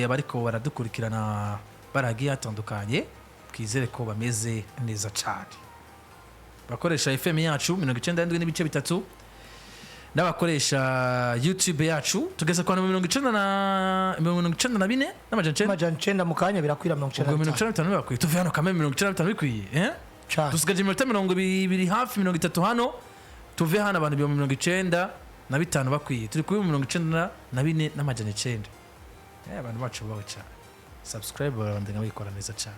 abariko baradukurikirana baragiye atandukanye twizere ko bameze neza cyane bakoresha FM yacu 97.3 n'abakoresha YouTube yacu tugeze kwa 94 n'amajana mukanya birakwira 95 birakwira tuve hano kame 95 bikwiye dusigaje iminota 20 hafi 30 hano tuve hano abantu 95 bakwiye turi kuri 94 n'amajana 9 abantu bacu bawe cyane subscribe barandinga bikora neza cyane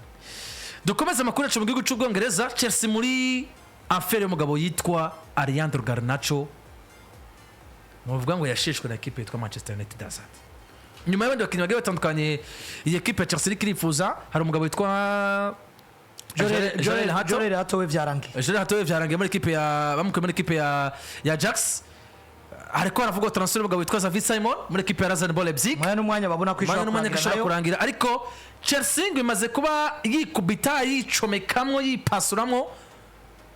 dukomeze amakuru yacu mu gihugu cy'Ubwongereza Chelsea muri affaire y'umugabo yitwa Garnacho muvuga ngo yashishwe na equipe yitwa Manchester United Azat nyuma y'abandi bakinnyi bagiye batandukanye iyi equipe ya Chelsea ikirifuza hari umugabo yitwa Joel Hato we vyarangiye muri equipe ya bamukuye muri equipe ya Ajax ariko aravuga transfer y'umugabo yitwa Xavi Simon muri equipe ya Rasen Leipzig n'umwanya babona kwishaka kurangira ariko Chelsea ngo imaze kuba yikubita yicomekamwo yipasuramwo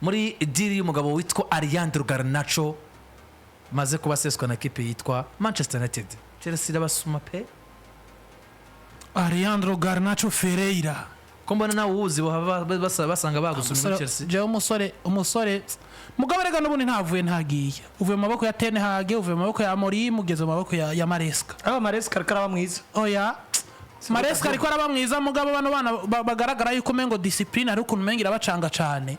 muri deal y'umugabo witwa Garnacho maze kuba seswa na equipe yitwa Manchester United Chelsea irabasuma pe Garnacho Ferreira kombona na uzi basanga bagusumira Chelsea je umusore mugabo rega n'ubundi ntavuye ntagiye uvuye mu maboko ya Ten Hag uvuye mu maboko ya Muri mugeze mu maboko ya Maresca Maresca araba mwiza oya Maresca ariko araba mwiza mugabo bana bagaragara yuko mengo discipline ari ukuntu mengira bacanga cyane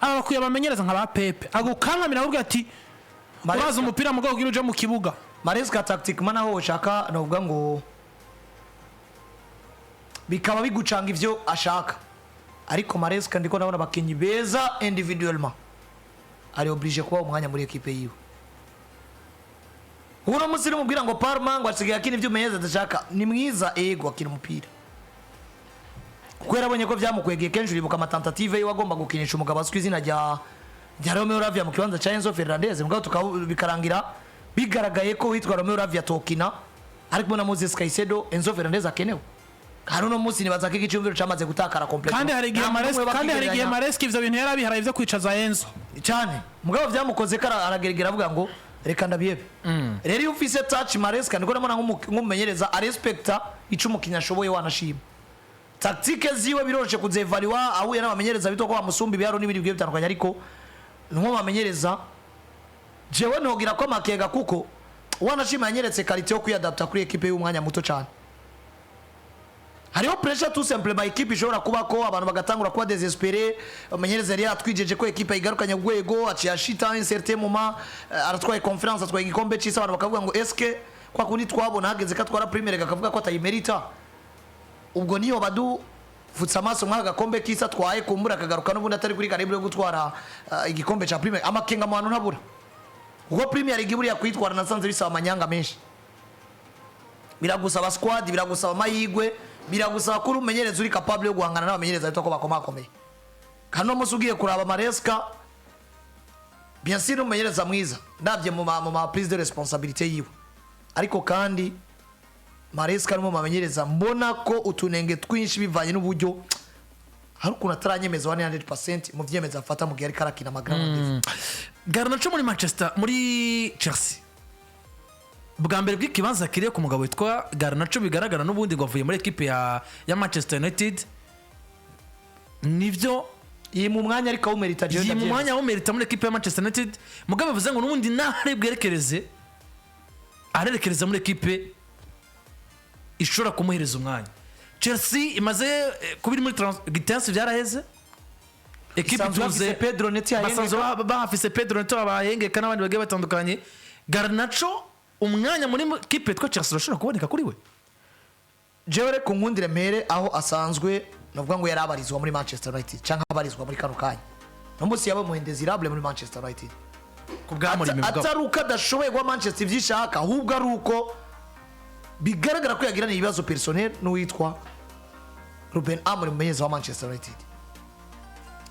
aba bakuye bamenyereza nka ba Pepe agukankamira avuga ati uraza umupira mugabo gira uje mu kibuga Maresca tactic mana ho ushaka novuga ngo bikaba bigucanga ivyo ashaka ariko Maresca ndiko nabona bakinyi beza individuellement ari oblige kuba umwanya muri equipe yiwe uno musiri mubwira ngo Parma ngo asigaye akina ivyo meyeza adashaka ni mwiza ego akina umupira kuko yarabonye ko vyamukwegeye kenshi uribuka amatentative yiwe agomba gukinisha umugabo azwi izina rya Romeo Lavia mu kibanza cha Enzo Fernandez mugabo tukabikarangira bigaragaye ko witwa Romeo Lavia tokina ariko na Moses Caicedo Enzo Fernandez akenewe kandi uno munsi nibaza ko igicumviro cyamaze gutakara complete kandi hari igihe Maresca ivyo bintu yarabihara ivyo kwicaza Enzo cyane mugabo vyamukoze kara arageragera avuga ngo reka ndabiyebe rero iyo ufise touch Maresca ndiko namona nk'umumenyereza a respecta ico umukinya ashoboye wanashima tactique ziwe biroshe kuzevaluwa ahuye n'abamenyereza bito ko bamusumba ibiharo n'ibindi bigiye bitandukanye ariko nko bamenyereza jewe nogira ko makega kuko wanashima yanyeretse qualité yo kuyadapta kuri equipe y'umwanya muto cyane hariho pressure tout simplement equipe ishobora kuba ko abantu bagatangura kuba désespéré amenyereza yari atwijeje ko equipe igarukanye gwego aciyashita un certain moment aratwaye conference atwaye igikombe cy'isi abantu bakavuga ngo eske kwa kundi twabona hageze ka twara premier gakavuga ko atayimerita ubwo niyo badu futsa amaso mwaga gakombe kisa twaye kumbura kagaruka n'ubundi atari kuri karibu yo gutwara igikombe cha premier amakenga mu bantu ntabura ubwo premier league buri yakwitwara nasanze bisaba amanyanga menshi biragusaba squad biragusaba amahigwe biragusaba kuri umenyereza uri capable yo guhangana n'abamenyereza bito ko bakomakomeye kano musugiye kuraba Maresca bien sûr umenyereza mwiza ndabye mu prise de responsabilité yiwe ariko kandi Maresca n'umu bamenyereza mbona ko utunenge twinshi bivanye n'uburyo hari ukuntu ataranyemeza 100% mu vyemeza afata mu gihe ari karakina amagrama Garnacho muri Manchester muri Chelsea bwa mbere bw'ikibanza kiriye ku mugabo witwa Garnacho bigaragara n'ubundi ngo avuye muri equipe ya Manchester United nivyo iyi mu mwanya ariko umerita je ndabye mu mwanya umerita muri equipe ya Manchester United mugabo bivuze ngo n'ubundi nahari bwerekereze arerekereza muri equipe ishobora kumuhereza umwanya Chelsea imaze kubiri muri Gute byaraheze equipe tuze Pedro Neto basanzwe bahafise Pedro Neto abahengeka n'abandi bagiye batandukanye Garnacho umwanya muri equipe twa Chelsea urashobora kuboneka kuri we jewe ku nkundire mere aho asanzwe novuga ngo yarabarizwa muri Manchester United cyangwa abarizwa muri kano kanya no musi yaba mu indesirable muri Manchester United kubwamuri mibwa ataruka dashoboye gwa Manchester vyishaka ahubwo ari uko bigaragara ko yagirana ibibazo personnel n'uwitwa Ruben Amorim umumenyereza wa Manchester United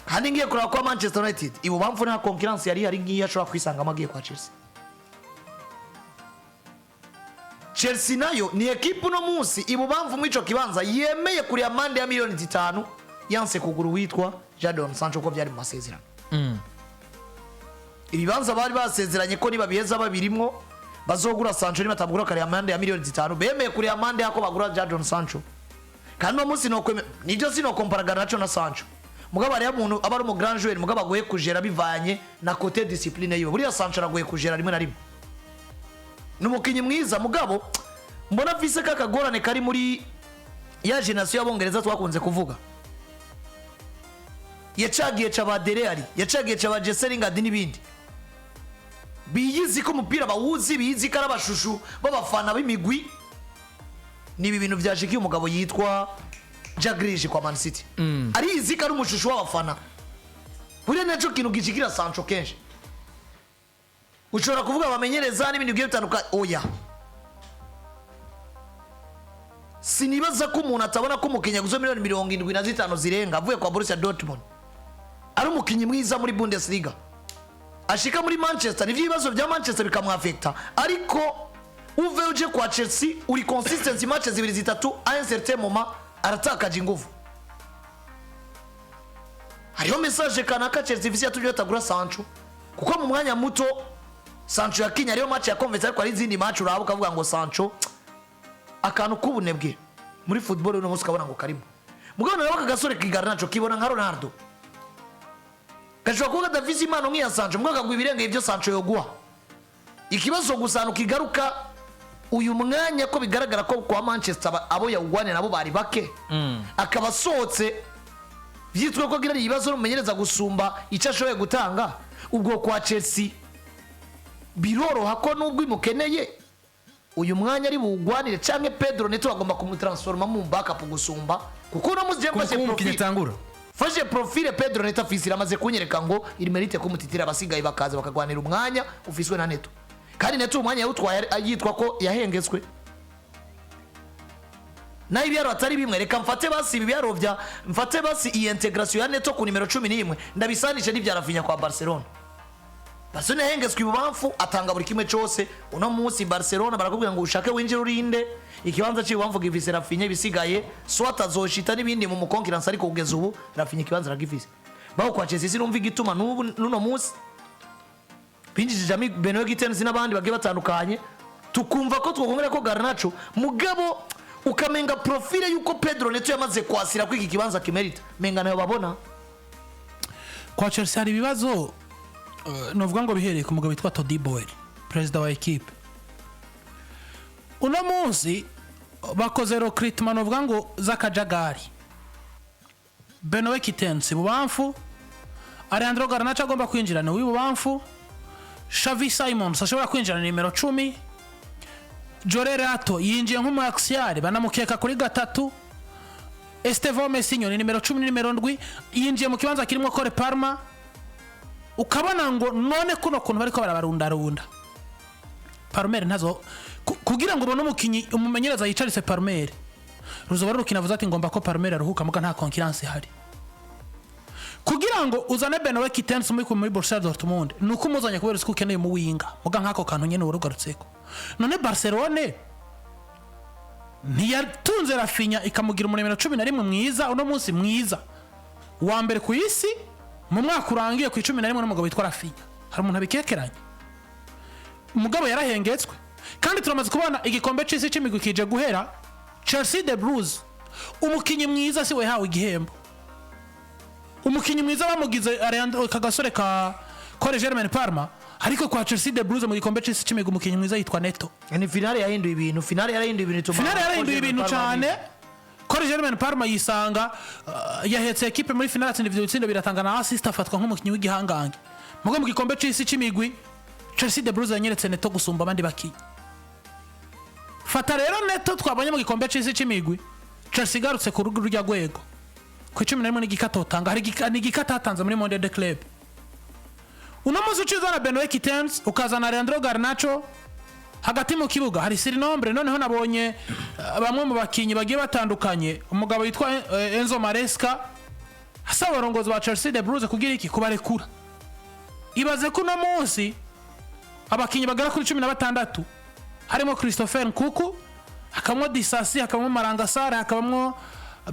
kandi ngiye kuraba kwa Manchester United ibo bamvu na concurrence yari hari ngiye ashobora kwisanga amagiye kwa Chelsea Chelsea nayo ni equipe no munsi ibo bamvu mu ico kibanza yemeye kuri amande ya miliyoni 5 yanse kugura witwa Jadon Sancho ko byari mu masezerano ibibanza bari basezeranye ko niba biheza babirimwo bazogura Sancho niba tabugura kare amande ya miliyoni 5 bemeye kuri amande yako bagura Jadon Sancho kandi no munsi no nibyo sino compara Garnacho na Sancho mugabo ari umuntu aba ari mu grand joueur mugabo agoye kujera bivanye na côté discipline yiwe buriya Sancho aragoye kujera rimwe na rimwe numukinyi mwiza mugabo mbona vise kakagorane kari muri ya generation y'abongereza twakunze kuvuga yacagiye c'abadereri yacagiye c'abajese Lingard n'ibindi biyizi ko umupira bawuzi biyizi ko arabashushu babafana b'imigwi nibi bintu byashikiye umugabo yitwa Jagrije kwa Man City arizi ko ari umushushu w'abafana buriya naco kintu gishikira Sancho kenshi ushobora kuvuga bamenyereza n'ibindi bigiye bitandukanye oya sinibaza ko umuntu atabona ko umukinnyi guzo miliyoni 75 zirenga avuye kwa Borussia Dortmund ari umukinnyi mwiza muri Bundesliga ashika muri Manchester nivyo ibibazo bya Manchester bikamwafecta ariko uve uje kwa Chelsea uri consistency match zibiri zitatu a un certain moment aratakaje ingufu hariho message kanaka Chelsea visi yatuje yatagura Sancho kuko mu mwanya muto Sancho yakinya ariyo match ya conference ariko ari izindi match urabo kavuga ngo Sancho akantu kubunebwe muri football no musi kabona ngo karimo mugabo nawe kagasore kigarnacho kibona nka Ronaldo kashobora kuba David Imano nkiya Sancho mugabo kagwa ibirenge ibyo Sancho yoguha ikibazo gusana ukigaruka uyu mwanya ko bigaragara ko kwa Manchester abo yawugwane nabo bari bake akabasotse byitwa ko gira ibibazo n'umumenyereza gusumba icyo ashoboye gutanga ubwo kwa Chelsea biroroha ko nubwo imukeneye uyu mwanya ari bugwanire canke Pedro Neto agomba kumutransforma mu backup gusumba kuko no muzije fashe profile Pedro Neto afisira amaze kunyereka ngo iri merite ko mutitira abasigaye bakaza bakagwanira umwanya ufiswe na Neto kandi Neto umwanya yawutwaye yitwa ko yahengetswe na ibyaro atari bimwe reka mfate basi ibyaro vya mfate basi iyi integration ya Neto ku numero 11 ndabisanisha n'ivyarafinya kwa Barcelona Barcelona hengetswe ibubamfu atanga buri kimwe cyose uno munsi Barcelona barakubwira ngo ushake winjira urinde ikibanza cy'ibubamfu givise Rafinha bisigaye swat azoshita n'ibindi mu mukonkiransa ariko kugeza ubu Rafinha ikibanza ragivise baho kwa Chelsea sinumva igituma nuno munsi binjije Jami Benoit Gitenz n'abandi bagiye batandukanye tukumva ko twogongera ko Garnacho mugabo ukamenga profile yuko Pedro Neto yamaze kwasira kwiki kibanza kimerita menga nayo babona kwa Chelsea hari ibibazo novuga ngo bihereye ku mugabo witwa Todi Boyle president wa equipe uno munsi bakoze recruitment novuga ngo zakajagari Benoit Gitenz bubamfu Alejandro Garnacho agomba kwinjirana w'ibubamfu Xavi Simons ashobora kwinjira nimero 10 Jore Rato yinjiye nk'umu axial banamukeka kuri gatatu Estevão Messinho ni nimero 10 nimero 7 yinjiye mu kibanza kirimo Kore Parma ukabona ngo none kuno kuntu bariko barabarunda Parmer ntazo kugira ngo ubone umukinyi umumenyereza yicarise Parmer ruzoba rukina vuza ati ngomba ko Parmer aruhuka muga nta concurrence hari kugira ngo uzane Benoit Gitenz muri Borussia Dortmund nuko umuzanye kubera uko ukeneye mu winga muga nkako kantu nyene urugarutseko none Barcelona ntiyatunze Rafinha ikamugira umunimero 11 mwiza uno munsi mwiza wa mbere ku isi mu mwaka urangiye ku 11 n'umugabo witwa Rafinha hari umuntu abikekeranye umugabo yarahengetswe kandi turamaze kubona igikombe cy'isi cy'imigwi kije guhera Chelsea the Blues umukinyi mwiza si we hawe igihembo umukinyi mwiza bamugize Ariando kagasore ka Kore Germain Parma ariko kwa Chelsea the Blues mu gikombe cy'isi cy'imigwi umukinyi mwiza yitwa Neto ni finale yahinduye ibintu cyane Kore Germain Parma yisanga yahetse equipe muri finale atsinda ibitsindo biratanga na assist afatwa nk'umukinyi w'igihangange mugo mu gikombe cy'isi cy'imigwi Chelsea the Blues yanyeretse Neto gusumba abandi bakinyi fata rero Neto twabonye mu gikombe cy'isi cy'imigwi Chelsea garutse ku rugo rya gwego ku 11 n'igikatotanga hari n'igikatatanze muri Monde de Club uno muzi ucizana Benoit Gitenz ukazana Alejandro Garnacho hagati mu kibuga hari Sirinombre noneho nabonye bamwe mu bakinyi bagiye batandukanye umugabo yitwa Enzo Maresca hasa barongozi ba Chelsea the Blues kugira iki kubarekura ibaze ko no munsi abakinyi bagara kuri 16 harimo Christopher Nkuku hakamwo Disasi hakamwo Marangasara hakamwo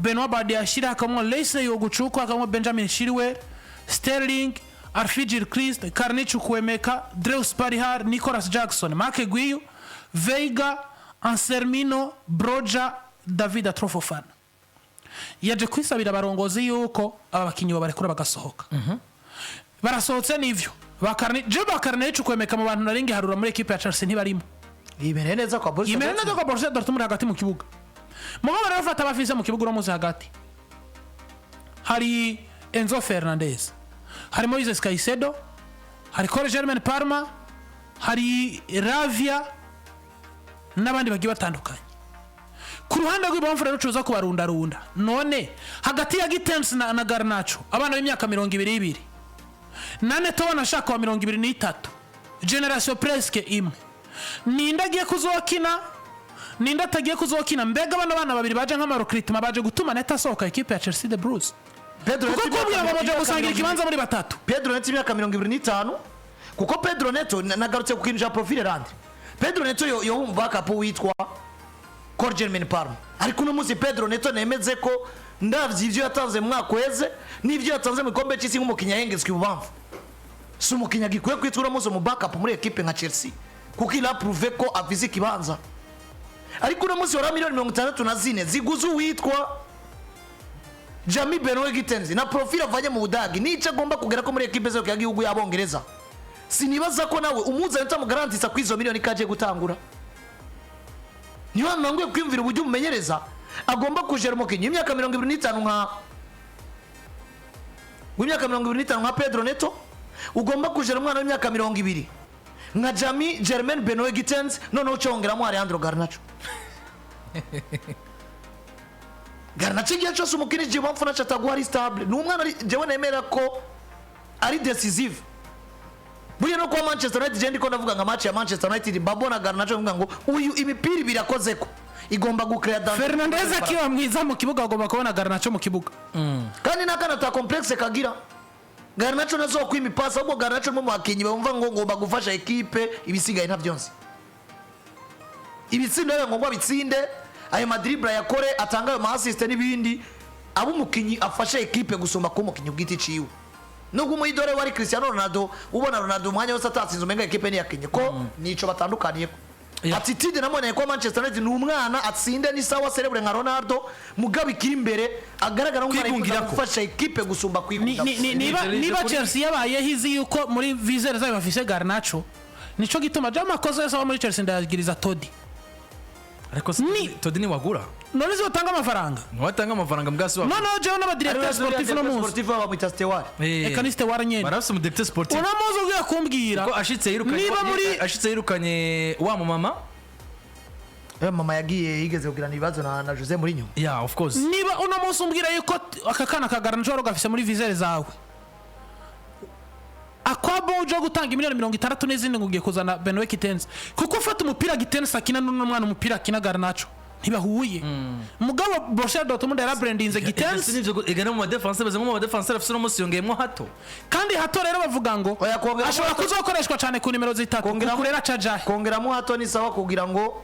Benoit Badiashira hakamwo Leslie Yoguchuko hakamwo Benjamin Chilwell Sterling Arfijir Christ, Garnacho Kwerekana, Dreus Parihar, Nicolas Jackson, Mark Guiu, Veiga, Anselmino, Broja, David Atrofofana. Yaje kwisabira barongozi yuko aba bakinyi babarekura bagasohoka. Barasohotse nivyo. Garnacho Kwerekana mu bantu naringi harura muri equipe ya Chelsea ntibarimo. Imereye neza kwa Borussia Dortmund hagati mu kibuga. Mugabo barafata abafise mu kibuga uramuze hagati. Hari Enzo Fernandez, hari Moises Caicedo, hari Germain Parma, hari Ravia n'abandi bagiye batandukanye. Ku ruhande rw'ibamvu rero cuza kubarunda none hagati ya Gittens na Garnacho abana b'imyaka 22 nane to banashaka wa 23 generation presque imwe ninda agiye kuzokina ninda atagiye kuzokina mbega bana babiri baje nk'amarokritima baje gutuma neta sohoka equipe ya Chelsea the Blues. Pedro Neto kubwira ngo baje gusangira ikibanza muri batatu. Pedro Neto imyaka 25 kuko Pedro Neto nagarutse kukinja profile Landry. Pedro Neto yo wumva kapo witwa Germain Parma ariko no muzi Pedro Neto nemeze ko ndavye ivyo yatanze mwaka weze n'ivyo yatanze mu kombe cy'isi nk'umukinya yengezwe ubamvu si umukinya gikwiye kwitwa muzo mu backup muri equipe nka Chelsea kuko il a prouvé ko avize kibanza ariko no muzi wara $64 ziguze witwa Jamie Benoit Gittenzi na profile avanye mu Budagi nice agomba kugera ko muri equipe zo yagihugu y'Abongereza sinibaza ko nawe umuza nta mugarantisa kwizo miliyoni kaje gutangura niyo nangwe kwimvira ubujye umumenyereza agomba kujera umukinyi imyaka 25 nka Pedro Neto ugomba kujera umwana w'imyaka 20 nka Germain Benoit Gittenzi none ucongeramo Alejandro Garnacho. Garnacho giye cyose umukini je bamfuna cyatagwari stable n'umwana jewe nemera ko ari decisive buriya no kwa Manchester United je ndiko ndavuga nka match ya Manchester United babona Garnacho mvuga ngo uyu imipiri birakoze ko igomba gukrea danger. Fernandez akiwa mwiza mu kibuga agomba kubona Garnacho mu kibuga kandi nakana ta complexe kagira Garnacho nazo kwimipasa ubwo Garnacho mu makinyi bumva ngo ngomba gufasha equipe ibisigaye nta byonse ibitsinda ngomba bitsinde ayo madribla yakore atanga ayo assist n'ibindi abo mukinyi afasha equipe gusomba ko mukinyi bwite ciwe nubwo umuyidore wari Cristiano Ronaldo ubona Ronaldo umwanya wose atatsinze umenga equipe ni yakinye ko nico batandukaniye attitude namone ko Manchester United n'umwana atsinde ni sawa celebre nka Ronaldo mugabe kiri imbere agaragara nk'umwana gufasha equipe gusumba kwikunda niba Chelsea yabaye hizi yuko muri viseur zayo bafise Garnacho nico gituma jama kozo yose muri Chelsea ndagiriza Todi ariko Todi ni wagura none zo tanga amafaranga watanga amafaranga mbwasi wa no jewe n'abadirecteur sportif no muzi sportif wa Mitastewar ekaniste waranyene barafise mu directeur sportif uramuzo ugiye kumbwira ko ashitse yirukanye wa mu mama mama yagiye yigeze kugira nibazo na Jose Mourinho of course niba uno munsi umbwira yuko akakana kagaranja gafise muri viseur zawe akwabo uje gutanga miliyoni 60 n'izindi ngugiye kuzana Benoit Gittenzi kuko ufata umupira Gittenzi akina n'umwana umupira akina Garnacho ntibahuye mugabo Borussia Dortmund yara brandinze Gittenzi nivyo egana mu defense beze mu defense afise no musi yongeyemo hato kandi hato rero bavuga ngo ashobora kuzokoreshwa cyane ku nimero zitatu kurera cajahe kongeramo hato ni sawa kugira ngo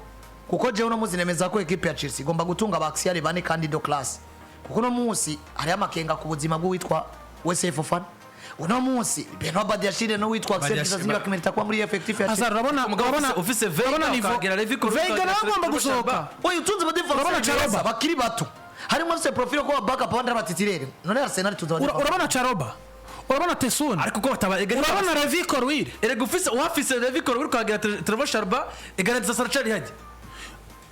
kuko je uno muzi nemeza ko equipe ya Chelsea igomba gutunga abaxiale bane kandi do class kuko no munsi hari amakenga ku buzima bwo witwa Wesley Fofana uno munsi Benoit Badiashile no witwa Axel Zazinba kimerita kwa muri effective ya Chelsea urabona office Veiga akagera Livecontroller Veiga nagomba gusohoka oyo tunze ba defense bakiri bato harimo se profile ko backup abandi batitirere none Arsenal tuzo urabona Charoba urabona Tessun ariko ko bataba urabona Livecontroller erega ufise Livecontroller ukagera Trevor Sharba egarantisa Sarchari haje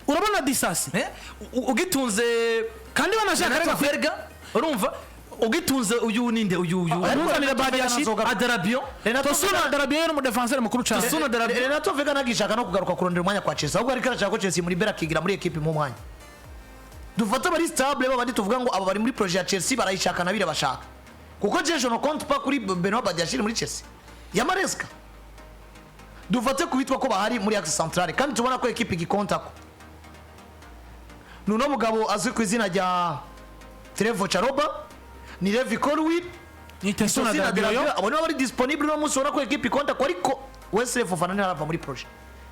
urabona Disasi ugitunze kandi banashaka Verga urumva ugitunze uyu ninde uyu urumvanira Badiashile Adarabio Tosuna Adarabio yari mu defenseur mukuru cyane Tosuna Adarabio Renato Vega nagishaka no kugaruka kurondera umwanya kwa Chelsea ahubwo ariko arashaka ko Chelsea muri bera kigira muri equipe mu mwanya dufata bari stable babandi tuvuga ngo aba bari muri projet ya Chelsea barayishaka nabire bashaka kuko je no compte pas kuri Benoit Badiashile muri Chelsea yamareska dufate kubitwa ko bahari muri axe centrale kandi tubona ko equipe gikonta ko nuno mugabo azwi ku izina rya Trevor Charoba ni Livecontroller ni Tessun Adarabio abone bari disponible no munsi ko equipe konta ko ariko Wesley Fofana ntarava muri projet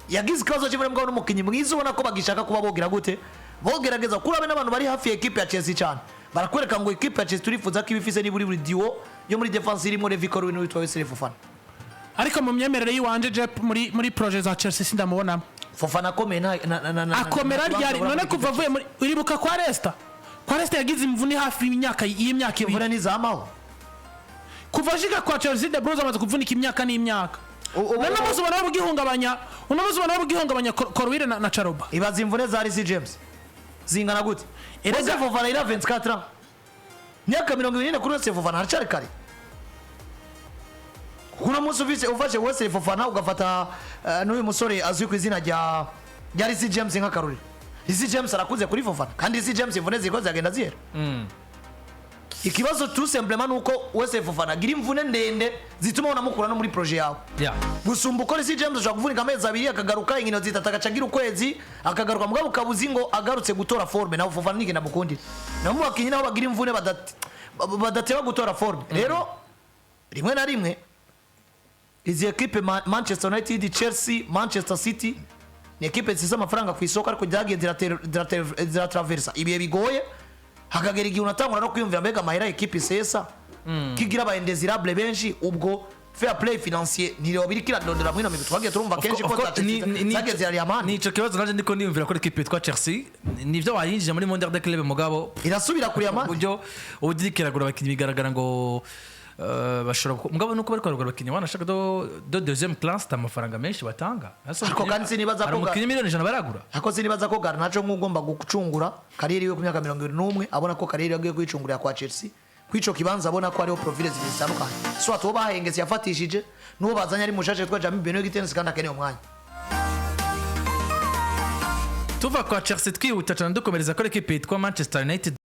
yagize kazo cy'ibere mbwa n'umukinyi mwiza ubona ko bagishaka kuba bogira gute bogerageza kurabe n'abantu bari hafi ya equipe ya Chelsea cyane barakwereka ngo equipe ya Chelsea turifuza ko ibifise ni buri duo yo muri defense irimo Livecontroller n'uwitwa Wesley Fofana. ariko mu myemerere yiwanje je muri projet za Chelsea sindamubonamo. Fofana akomeye na akomera ryari none kuva avuye muri uribuka kwa Resta yagize imvune hafi y'imyaka ibiri imvune nizamaho kuva shiga kwa Chelsea de Bruyne amaze kuvunika imyaka n'imyaka none muzi ubona bugihungabanya Clovis na Charoba. ibaza imvune za Reece James zingana gute erega Fofana ira 24 ans myaka 24 kuri Wesley Fofana haracari kare. Kuna musu ufashe Wesley Fofana ugafata n'uyu musore azwi ku izina rya Reece James nka Karoli. Reece James arakuze kuri Fofana kandi Reece James imvune zikoze agenda zihera. Ikibazo tout simplement nuko Wesley Fofana gira imvune ndende zituma unamukura no muri projet yawe. Gusumba uko Reece James ushaka kuvunika amezi abiri akagaruka inkino zitatacagira ukwezi akagaruka mugabo kabuzi ngo agarutse gutora forme naho Fofana nigenda mukundira. Namu bakinyi naho bagira imvune badateba gutora forme. Rero rimwe na rimwe izi equipe Manchester United, Chelsea, Manchester City ni equipe zisa amafaranga ku isoko ariko ryagiye ziratraversa ibihe bigoye hakagera igihe unatangura no kwiyumvira mbega amahera equipe sesa kigira ba indesirable benshi ubwo fair play financier niro birikira ndondera mwino migo twagiye turumva kenshi ko zageze ari amani. Nico kibazo naje ndiko niyumvira ko equipe twa Chelsea nivyo wayinjije muri Mondial de Club mugabo irasubira kuri amani buryo udirikiragura abakinyi bigaragara ngo bashobora mugabo nuko bari kwarugura abakinyi wanashaka do deuxième classe amafaranga menshi batanga ariko kandi sinibaza ko abakinyi miliyoni 100 baragura ariko sinibaza ko Garnacho nk'ugomba gucungura kariyeri yo ku myaka 21 abona ko kariyeri yagiye kwicungurira kwa Chelsea kwico kibanza abona ko ariho profile zitandukanye so atuba bahengeze yafatishije nuwo bazanya ari mushaje twa Jamie Beno Gitensi kandi akeneye umwanya. Tuva kwa Chelsea twihuta cyane dukomereza ko equipe yitwa Manchester United